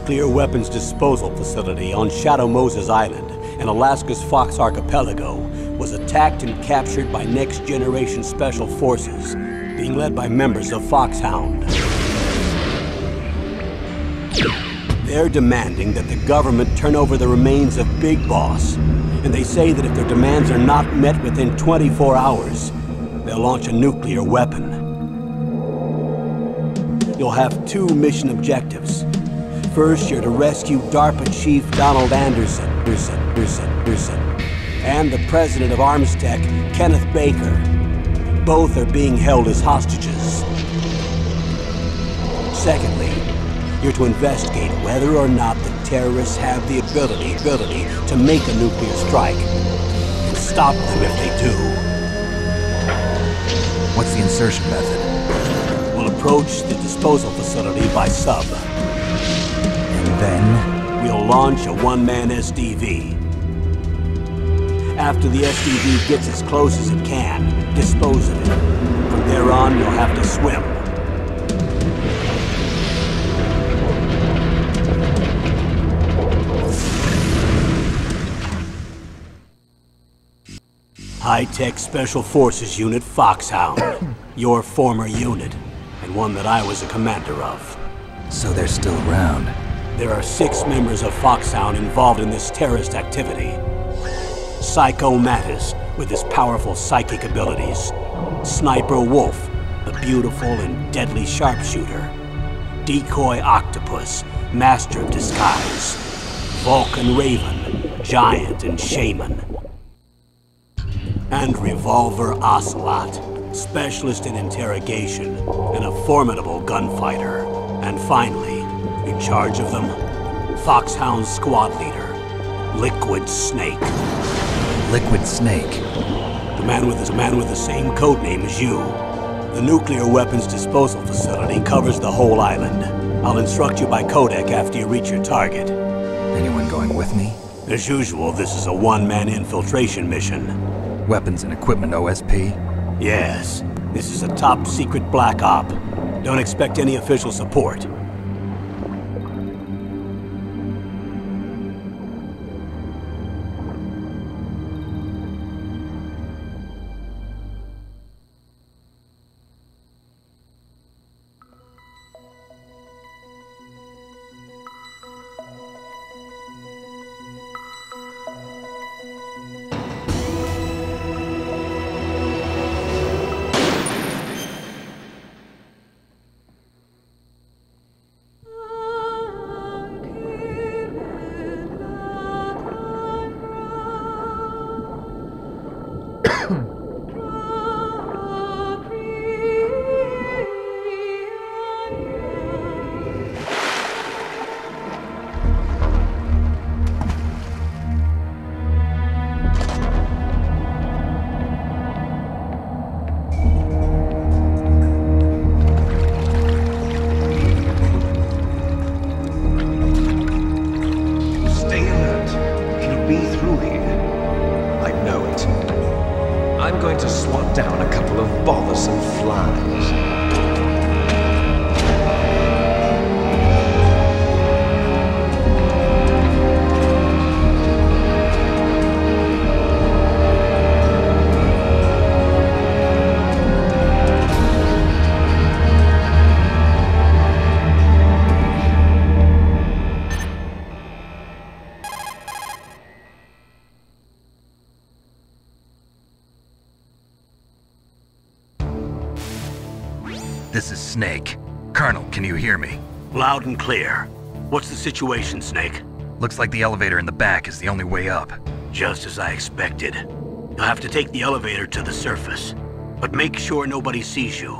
nuclear weapons disposal facility on Shadow Moses Island in Alaska's Fox Archipelago was attacked and captured by next-generation special forces, being led by members of Foxhound. They're demanding that the government turn over the remains of Big Boss, and they say that if their demands are not met within 24 hours, they'll launch a nuclear weapon. You'll have two mission objectives. First, you're to rescue DARPA Chief Donald Anderson, and the president of Armstech, Kenneth Baker. Both are being held as hostages. Secondly, you're to investigate whether or not the terrorists have the ability to make a nuclear strike, and stop them if they do. What's the insertion method? We'll approach the disposal facility by sub. And then? We'll launch a one-man SDV. After the SDV gets as close as it can, dispose of it. From there on, you'll have to swim. High-Tech Special Forces Unit Foxhound. Your former unit, and one that I was a commander of. So they're still around. There are 6 members of Foxhound involved in this terrorist activity. Psycho Mattis, with his powerful psychic abilities. Sniper Wolf, the beautiful and deadly sharpshooter. Decoy Octopus, master of disguise. Vulcan Raven, giant and shaman. And Revolver Ocelot, specialist in interrogation and a formidable gunfighter. And finally, in charge of them, Foxhound's squad leader, Liquid Snake. Liquid Snake? The man with the same code name as you. The nuclear weapons disposal facility covers the whole island. I'll instruct you by codec after you reach your target. Anyone going with me? As usual, this is a one-man infiltration mission. Weapons and equipment OSP? Yes. This is a top-secret black op. Don't expect any official support. I'm going to swat down a couple of bothersome flies. This is Snake. Colonel, can you hear me? Loud and clear. What's the situation, Snake? Looks like the elevator in the back is the only way up. Just as I expected. You'll have to take the elevator to the surface. But make sure nobody sees you.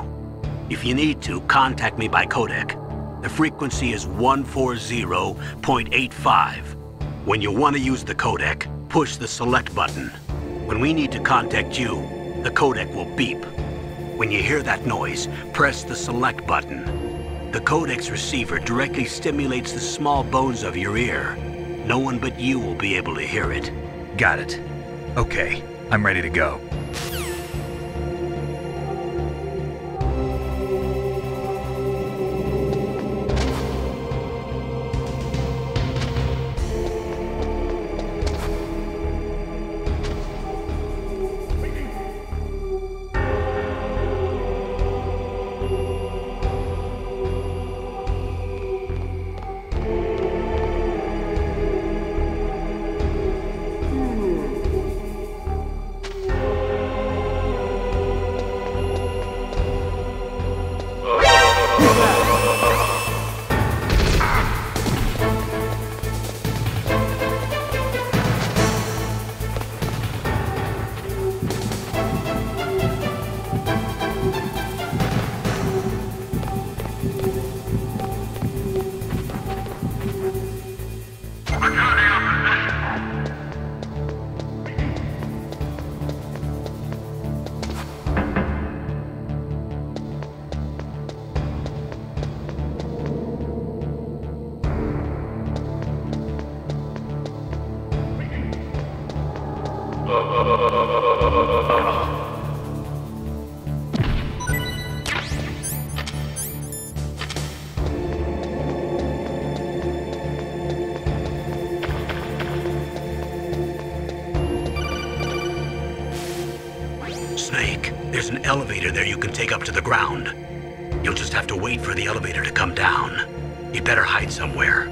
If you need to, contact me by codec. The frequency is 140.85. When you want to use the codec, push the select button. When we need to contact you, the codec will beep. When you hear that noise, press the select button. The codec's receiver directly stimulates the small bones of your ear. No one but you will be able to hear it. Got it. Okay, I'm ready to go. Snake, there's an elevator there you can take up to the ground. You'll just have to wait for the elevator to come down. You'd better hide somewhere.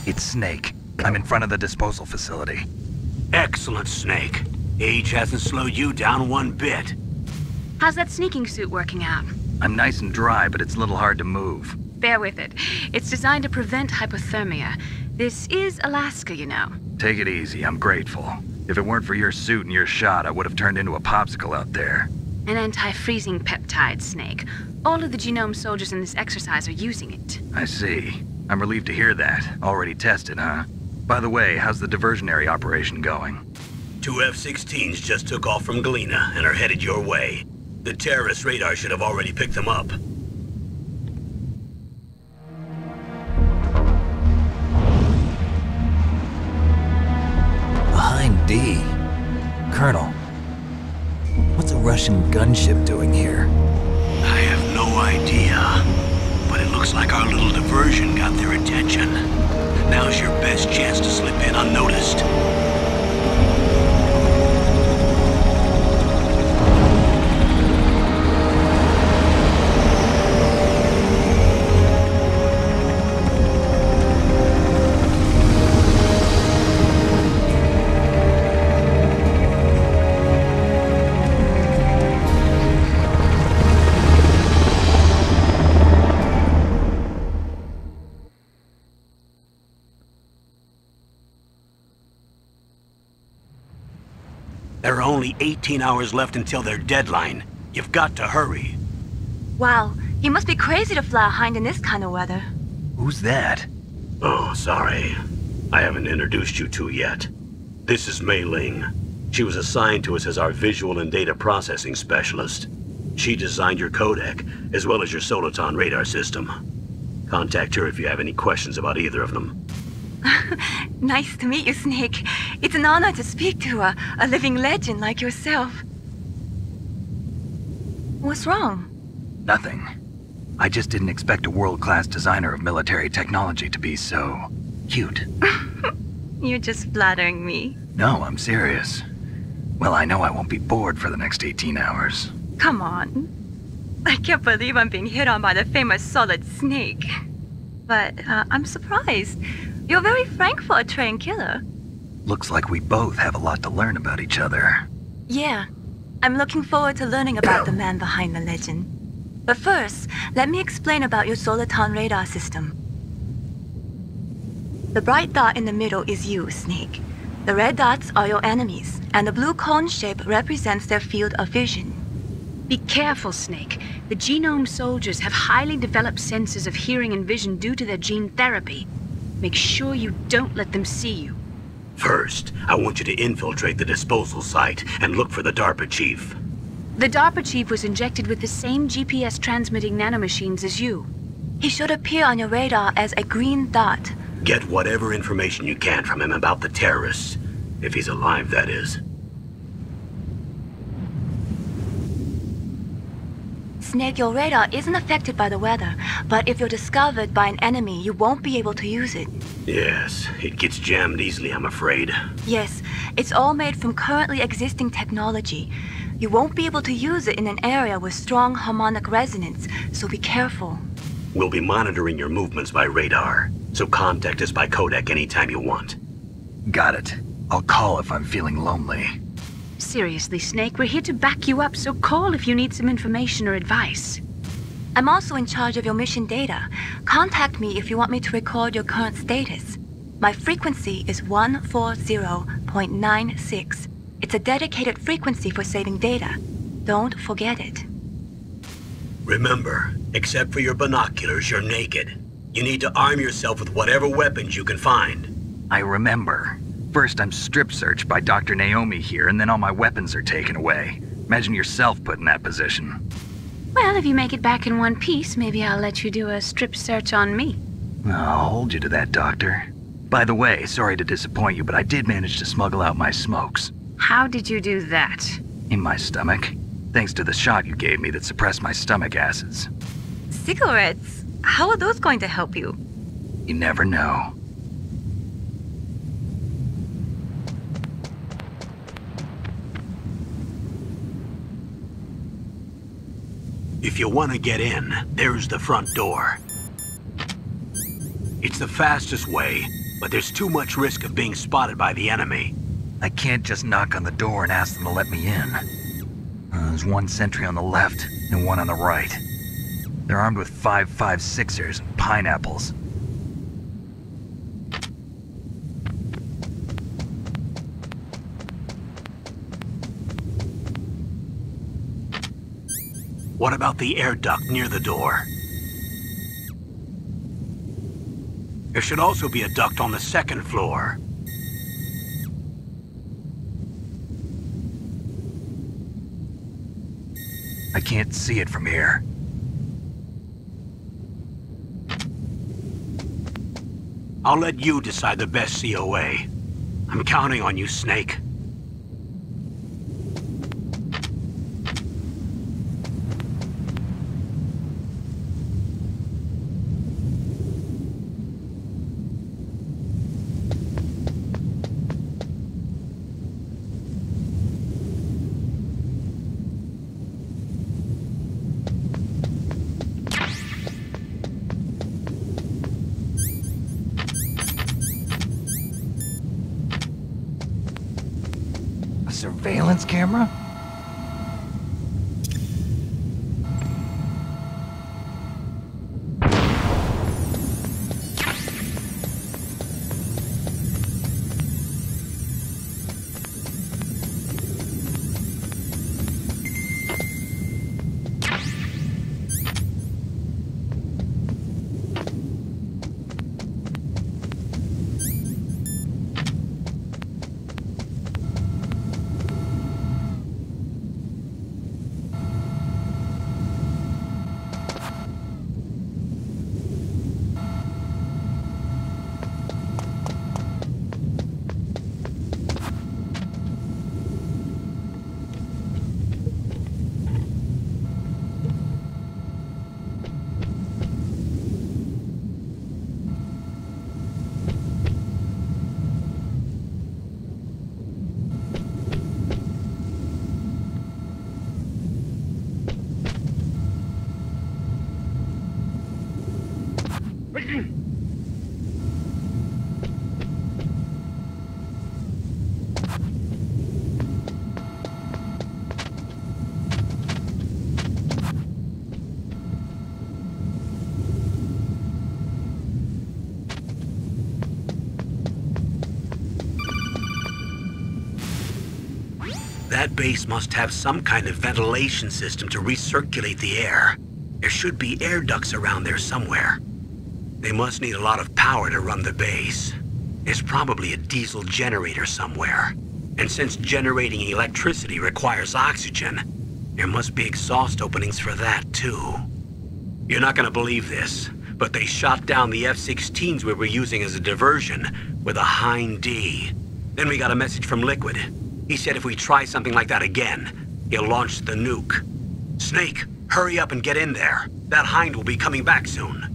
It's Snake. I'm in front of the disposal facility. Excellent, Snake. Age hasn't slowed you down one bit. How's that sneaking suit working out? I'm nice and dry, but it's a little hard to move. Bear with it. It's designed to prevent hypothermia. This is Alaska, you know. Take it easy, I'm grateful. If it weren't for your suit and your shot, I would have turned into a popsicle out there. An anti-freezing peptide, Snake. All of the genome soldiers in this exercise are using it. I see. I'm relieved to hear that. Already tested, huh? By the way, how's the diversionary operation going? 2 F-16s just took off from Galena and are headed your way. The terrorist radar should have already picked them up. Behind D. Colonel, what's a Russian gunship doing here? I have no idea. But it looks like our little diversion got their attention. Now's your best chance to slip in unnoticed. There are only 18 hours left until their deadline. You've got to hurry. Wow, you must be crazy to fly a hind in this kind of weather. Who's that? Oh, sorry. I haven't introduced you two yet. This is Mei Ling. She was assigned to us as our visual and data processing specialist. She designed your codec, as well as your Soliton radar system. Contact her if you have any questions about either of them. Nice to meet you, Snake. It's an honor to speak to a living legend like yourself. What's wrong? Nothing. I just didn't expect a world-class designer of military technology to be so cute. You're just flattering me. No, I'm serious. Well, I know I won't be bored for the next 18 hours. Come on. I can't believe I'm being hit on by the famous Solid Snake. But I'm surprised. You're very frank for a trained killer. Looks like we both have a lot to learn about each other. Yeah. I'm looking forward to learning about the man behind the legend. But first, let me explain about your Soliton radar system. The bright dot in the middle is you, Snake. The red dots are your enemies, and the blue cone shape represents their field of vision. Be careful, Snake. The genome soldiers have highly developed senses of hearing and vision due to their gene therapy. Make sure you don't let them see you. First, I want you to infiltrate the disposal site and look for the DARPA chief. The DARPA chief was injected with the same GPS transmitting nanomachines as you. He should appear on your radar as a green dot. Get whatever information you can from him about the terrorists. If he's alive, that is. Snake, your radar isn't affected by the weather, but if you're discovered by an enemy, you won't be able to use it. Yes, it gets jammed easily, I'm afraid. Yes, it's all made from currently existing technology. You won't be able to use it in an area with strong harmonic resonance, so be careful. We'll be monitoring your movements by radar, so contact us by codec anytime you want. Got it. I'll call if I'm feeling lonely. Seriously, Snake, we're here to back you up, so call if you need some information or advice. I'm also in charge of your mission data. Contact me if you want me to record your current status. My frequency is 140.96. It's a dedicated frequency for saving data. Don't forget it. Remember, except for your binoculars, you're naked. You need to arm yourself with whatever weapons you can find. I remember. First, I'm strip searched by Dr. Naomi here, and then all my weapons are taken away. Imagine yourself put in that position. Well, if you make it back in one piece, maybe I'll let you do a strip search on me. I'll hold you to that, Doctor. By the way, sorry to disappoint you, but I did manage to smuggle out my smokes. How did you do that? In my stomach. Thanks to the shot you gave me that suppressed my stomach acids. Cigarettes? How are those going to help you? You never know. If you want to get in, there's the front door. It's the fastest way, but there's too much risk of being spotted by the enemy. I can't just knock on the door and ask them to let me in. There's one sentry on the left and one on the right. They're armed with 5.56ers and pineapples. What about the air duct near the door? There should also be a duct on the second floor. I can't see it from here. I'll let you decide the best COA. I'm counting on you, Snake. Surveillance camera? That base must have some kind of ventilation system to recirculate the air. There should be air ducts around there somewhere. They must need a lot of power to run the base. There's probably a diesel generator somewhere. And since generating electricity requires oxygen, there must be exhaust openings for that too. You're not gonna believe this, but they shot down the F-16s we were using as a diversion with a Hind D. Then we got a message from Liquid. He said if we try something like that again, he'll launch the nuke. Snake, hurry up and get in there. That Hind will be coming back soon.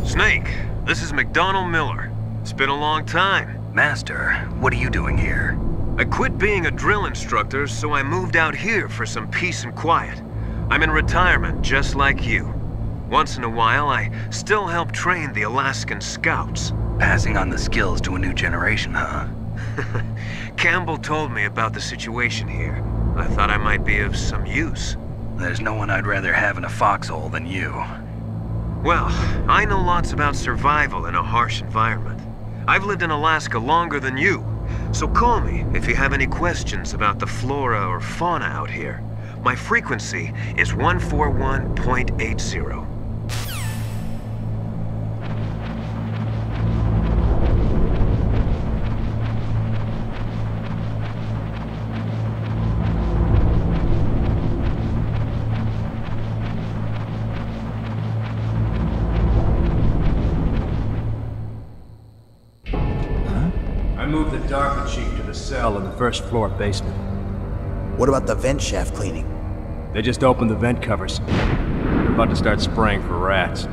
Snake, this is McDonald Miller. It's been a long time. Master, what are you doing here? I quit being a drill instructor, so I moved out here for some peace and quiet. I'm in retirement, just like you. Once in a while, I still help train the Alaskan Scouts. Passing on the skills to a new generation, huh? Campbell told me about the situation here. I thought I might be of some use. There's no one I'd rather have in a foxhole than you. Well, I know lots about survival in a harsh environment. I've lived in Alaska longer than you, so call me if you have any questions about the flora or fauna out here. My frequency is 141.80. I moved the Darker Chief to the cell in the first floor basement. What about the vent shaft cleaning? They just opened the vent covers. They're about to start spraying for rats.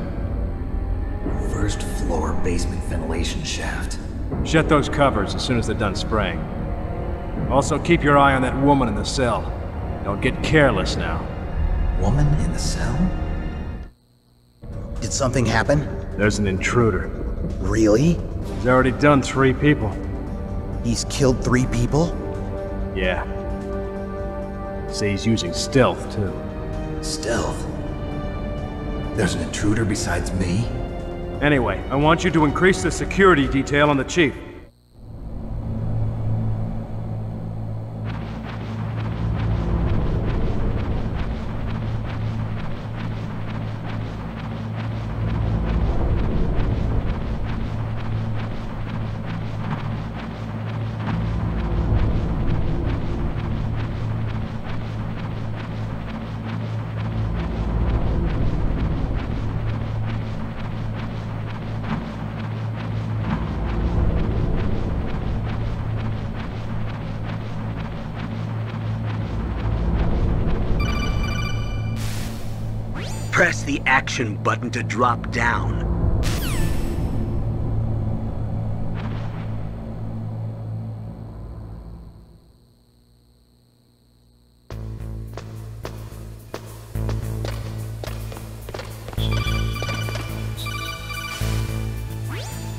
First floor basement ventilation shaft. Shut those covers as soon as they're done spraying. Also, keep your eye on that woman in the cell. Don't get careless now. Woman in the cell? Did something happen? There's an intruder. Really? He's already done 3 people. He's killed 3 people? Yeah. See, he's using stealth, too. Stealth? There's an intruder besides me? Anyway, I want you to increase the security detail on the Chief. Press the action button to drop down.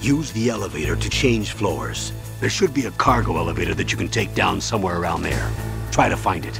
Use the elevator to change floors. There should be a cargo elevator that you can take down somewhere around there. Try to find it.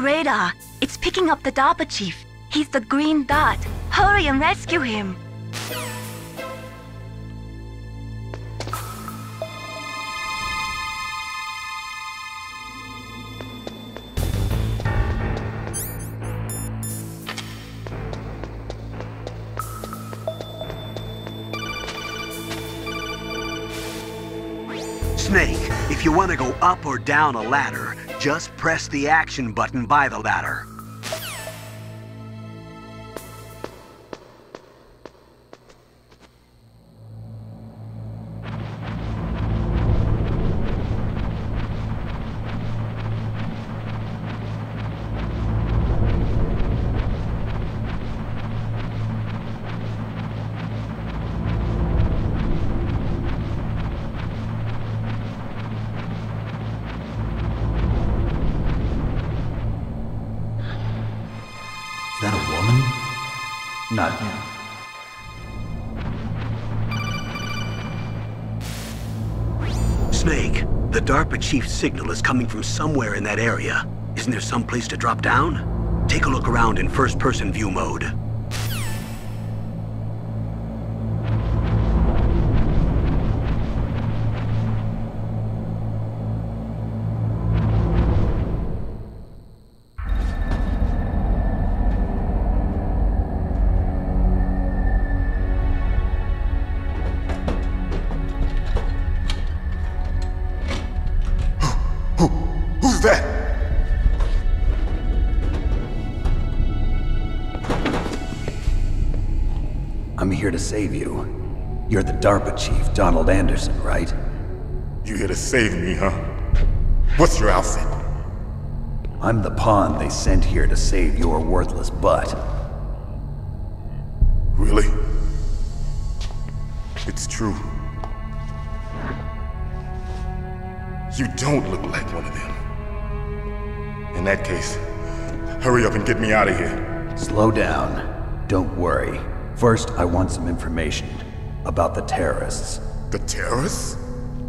radar. It's picking up the DARPA chief. He's the green dot. Hurry and rescue him. Snake, if you want to go up or down a ladder, just press the action button by the ladder. Is that a woman? Not him. Snake, the DARPA chief's signal is coming from somewhere in that area. Isn't there some place to drop down? Take a look around in first-person view mode. Who's that? I'm here to save you. You're the DARPA chief, Donald Anderson, right? You here to save me, huh? What's your outfit? I'm the pawn they sent here to save your worthless butt. Really? It's true. You don't look like one of them. In that case, hurry up and get me out of here. Slow down. Don't worry. First, I want some information about the terrorists. The terrorists?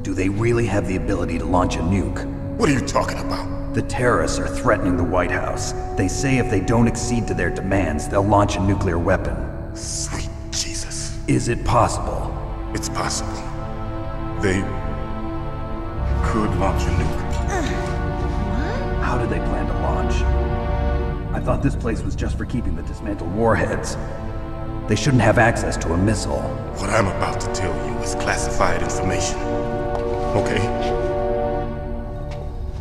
Do they really have the ability to launch a nuke? What are you talking about? The terrorists are threatening the White House. They say if they don't accede to their demands, they'll launch a nuclear weapon. Sweet Jesus. Is it possible? It's possible. They could launch a nuke. How do they plan to launch? I thought this place was just for keeping the dismantled warheads. They shouldn't have access to a missile. What I'm about to tell you is classified information. Okay?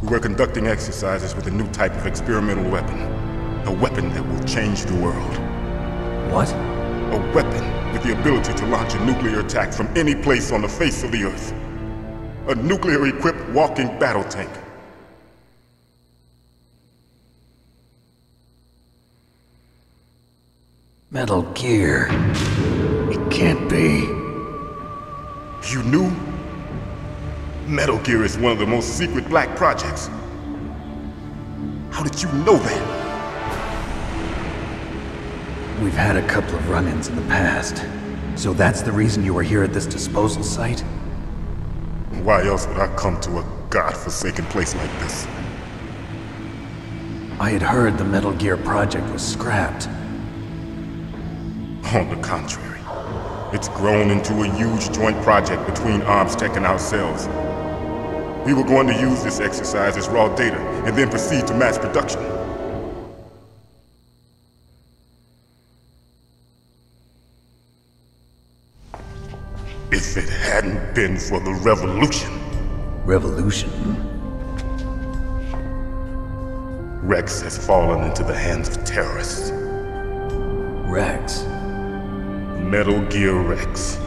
We were conducting exercises with a new type of experimental weapon. A weapon that will change the world. What? A weapon with the ability to launch a nuclear attack from any place on the face of the Earth. A nuclear-equipped walking battle tank. Metal Gear. It can't be. You knew? Metal Gear is one of the most secret black projects. How did you know that? We've had a couple of run-ins in the past. So that's the reason you were here at this disposal site? Why else would I come to a godforsaken place like this? I had heard the Metal Gear project was scrapped. On the contrary, it's grown into a huge joint project between Armstech and ourselves. We were going to use this exercise as raw data and then proceed to mass production. If it hadn't been for the revolution. Revolution? Rex has fallen into the hands of terrorists. Rex? Metal Gear Rex.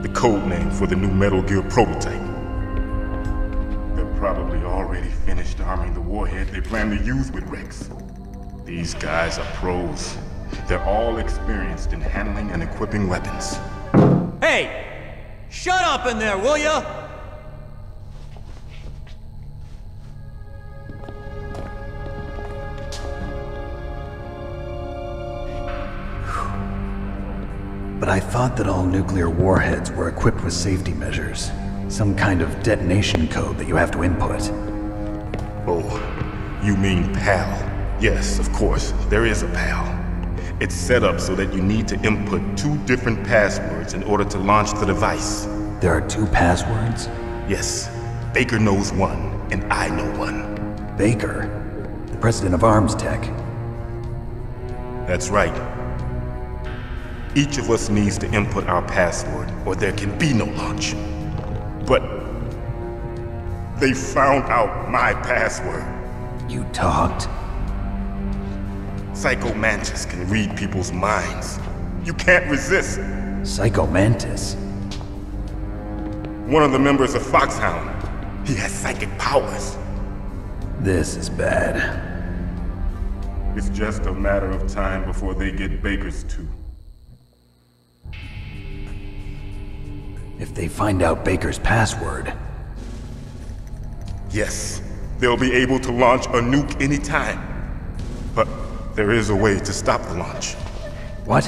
The code name for the new Metal Gear prototype. They're probably already finished arming the warhead they plan to use with Rex. These guys are pros. They're all experienced in handling and equipping weapons. Hey! Shut up in there, will ya? But I thought that all nuclear warheads were equipped with safety measures. Some kind of detonation code that you have to input. Oh, you mean PAL. Yes, of course, there is a PAL. It's set up so that you need to input 2 different passwords in order to launch the device. There are 2 passwords? Yes. Baker knows one, and I know one. Baker? The president of Arms Tech? That's right. Each of us needs to input our password, or there can be no launch. But they found out my password. You talked? Psycho Mantis can read people's minds. You can't resist. Psycho Mantis? One of the members of Foxhound. He has psychic powers. This is bad. It's just a matter of time before they get Baker's too. If they find out Baker's password... Yes, they'll be able to launch a nuke anytime. But there is a way to stop the launch. What?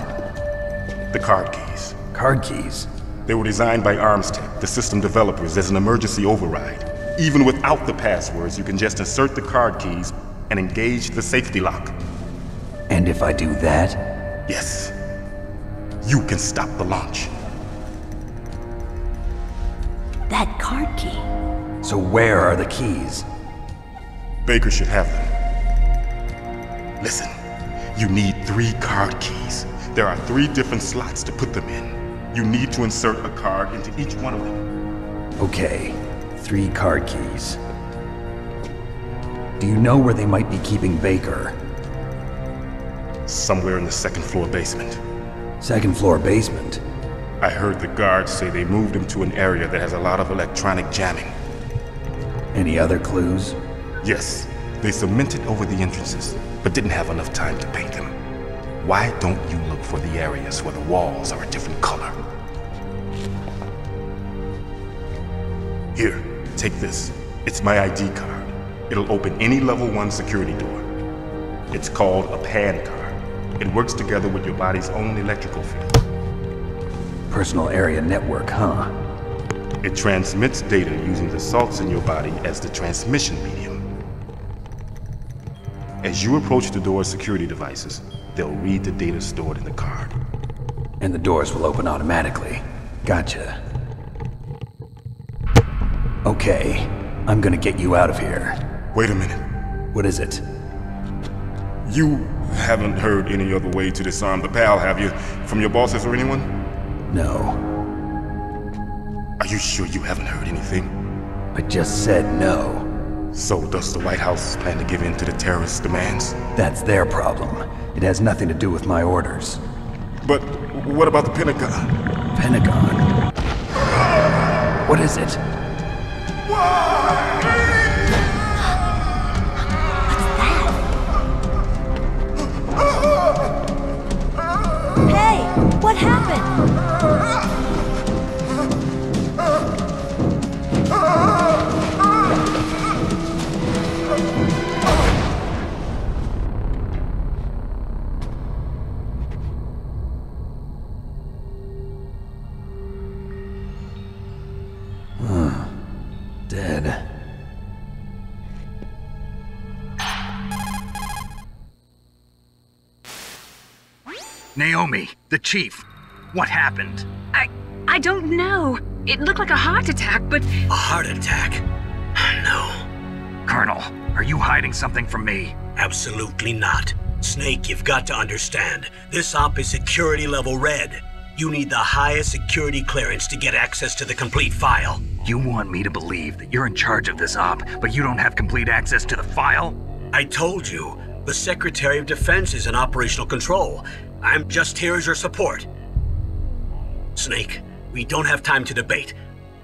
The card keys. Card keys? They were designed by Arms Tech, the system developers, as an emergency override. Even without the passwords, you can just insert the card keys and engage the safety lock. And if I do that? Yes. You can stop the launch. That card key. So where are the keys? Baker should have them. Listen, you need 3 card keys. There are 3 different slots to put them in. You need to insert a card into each one of them. Okay, 3 card keys. Do you know where they might be keeping Baker? Somewhere in the 2nd floor basement. 2nd floor basement? I heard the guards say they moved him to an area that has a lot of electronic jamming. Any other clues? Yes, they cemented over the entrances, but didn't have enough time to paint them. Why don't you look for the areas where the walls are a different color? Here, take this. It's my ID card. It'll open any level 1 security door. It's called a PAN card. It works together with your body's own electrical field. Personal area network, huh? It transmits data using the salts in your body as the transmission medium. As you approach the door's security devices, they'll read the data stored in the card. And the doors will open automatically. Gotcha. Okay, I'm gonna get you out of here. Wait a minute. What is it? You haven't heard any other way to disarm the PAL, have you? From your bosses or anyone? No. Are you sure you haven't heard anything? I just said no. So does the White House plan to give in to the terrorists' demands? That's their problem. It has nothing to do with my orders. But what about the Pentagon? Pentagon? What is it? Hey, what happened? Dead. Naomi, the chief. What happened? I don't know. It looked like a heart attack, but... A heart attack? No. Colonel, are you hiding something from me? Absolutely not. Snake, you've got to understand. This op is security level red. You need the highest security clearance to get access to the complete file. You want me to believe that you're in charge of this op, but you don't have complete access to the file? I told you, the Secretary of Defense is in operational control. I'm just here as your support. Snake, we don't have time to debate.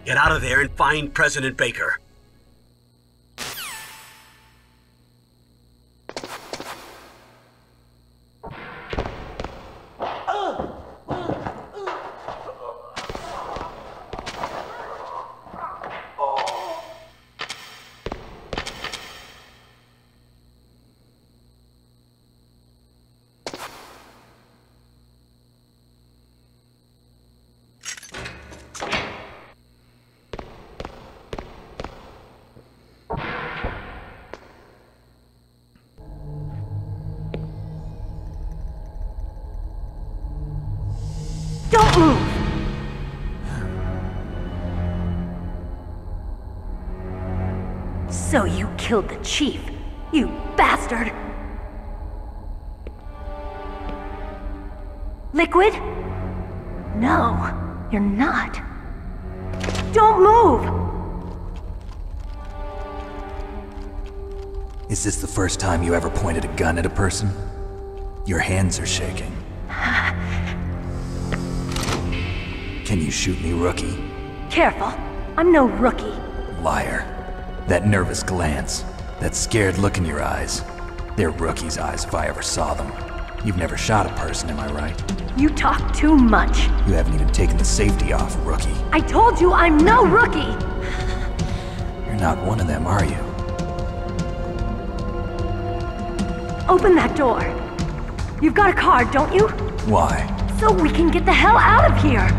Get out of there and find President Baker. Don't move! So you killed the chief, you bastard! Liquid? No, you're not. Don't move! Is this the first time you ever pointed a gun at a person? Your hands are shaking. Can you shoot me, rookie? Careful, I'm no rookie. Liar. That nervous glance, that scared look in your eyes. They're rookie's eyes if I ever saw them. You've never shot a person, am I right? You talk too much. You haven't even taken the safety off, rookie. I told you I'm no rookie! You're not one of them, are you? Open that door. You've got a card, don't you? Why? So we can get the hell out of here!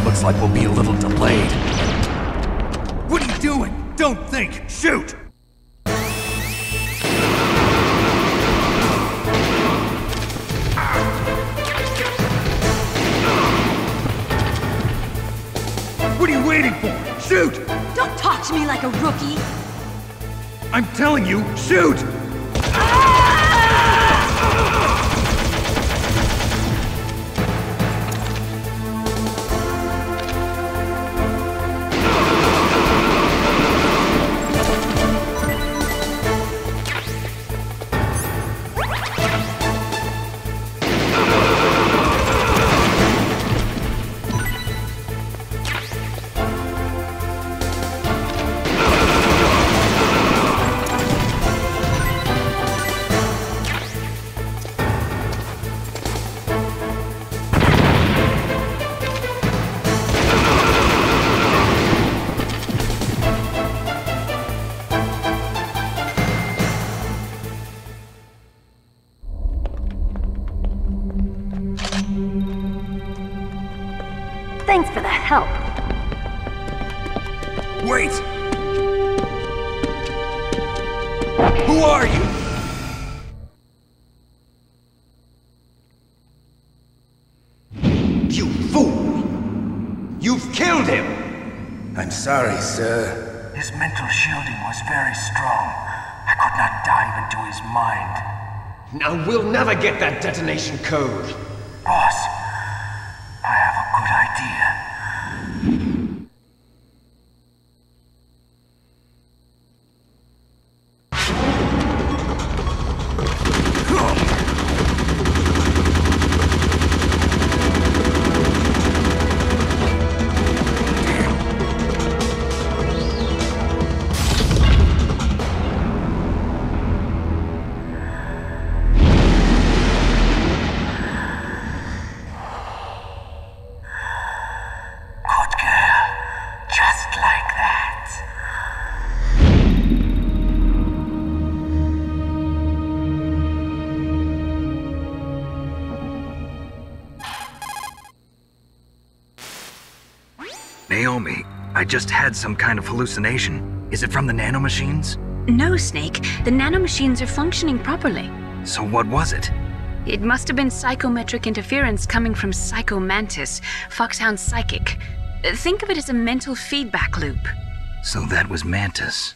Looks like we'll be a little delayed. What are you doing? Don't think! Shoot! What are you waiting for? Shoot! Don't talk to me like a rookie! I'm telling you, shoot! Thanks for the help. Wait! Who are you? You fool! You've killed him! I'm sorry, sir. His mental shielding was very strong. I could not dive into his mind. Now we'll never get that detonation code. Boss, I have a good idea. Naomi, I just had some kind of hallucination. Is it from the nanomachines? No, Snake. The nanomachines are functioning properly. So what was it? It must have been psychometric interference coming from Psycho Mantis, Foxhound's psychic. Think of it as a mental feedback loop. So that was Mantis.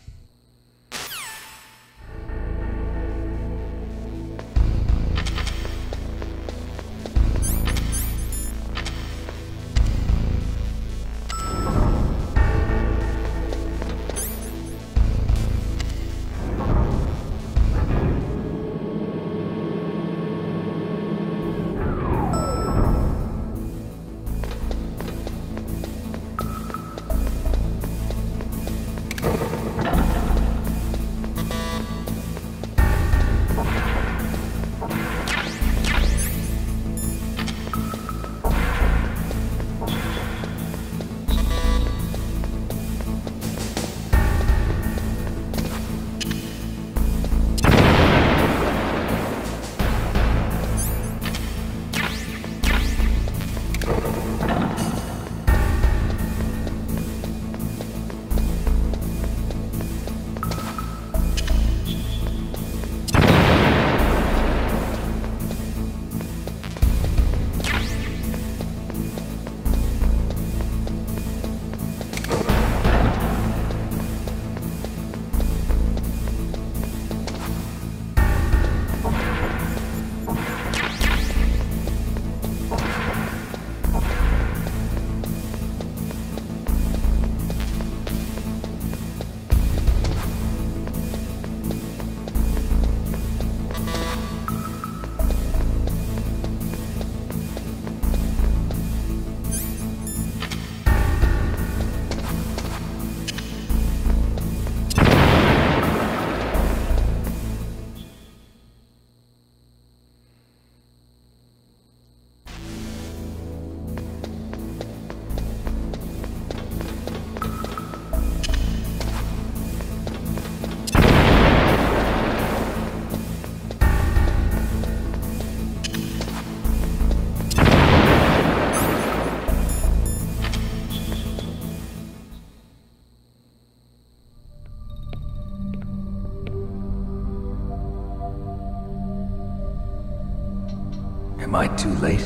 not too late.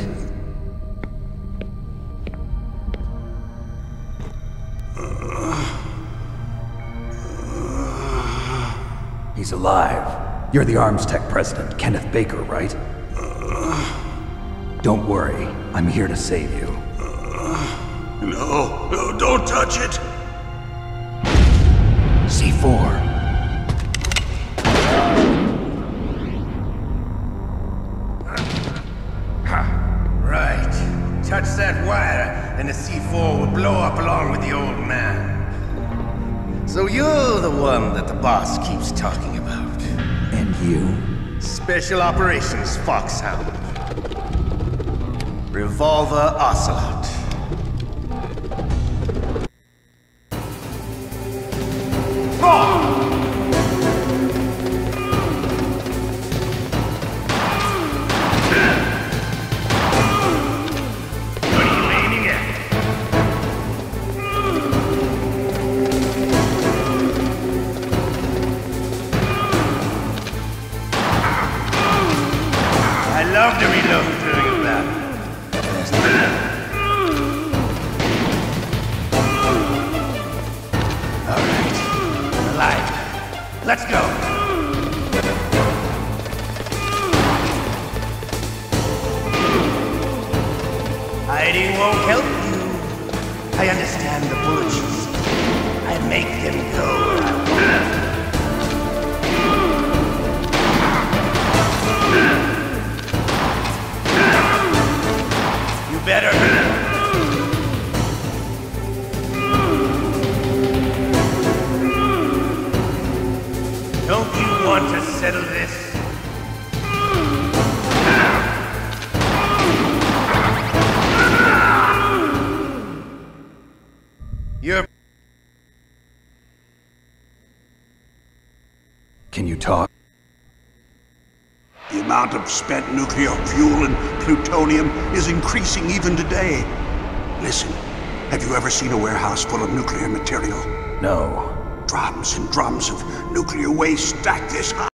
He's alive. You're the Arms Tech president, Kenneth Baker, right? Don't worry. I'm here to save you. No, don't touch it! C4. Right. Touch that wire, and the C4 will blow up along with the old man. So you're the one that the boss keeps talking about. And you? Special Operations Foxhound. Revolver Ocelot. I love to reload during a battle. All right, alive. Let's go. Hiding won't help you. I understand the bullets you see. I make them go. Better. Don't you want to settle this? You're... Can you talk? The amount of spent nuclear fuel and plutonium is increasing even today. Listen, have you ever seen a warehouse full of nuclear material? No. Drums and drums of nuclear waste stacked this high.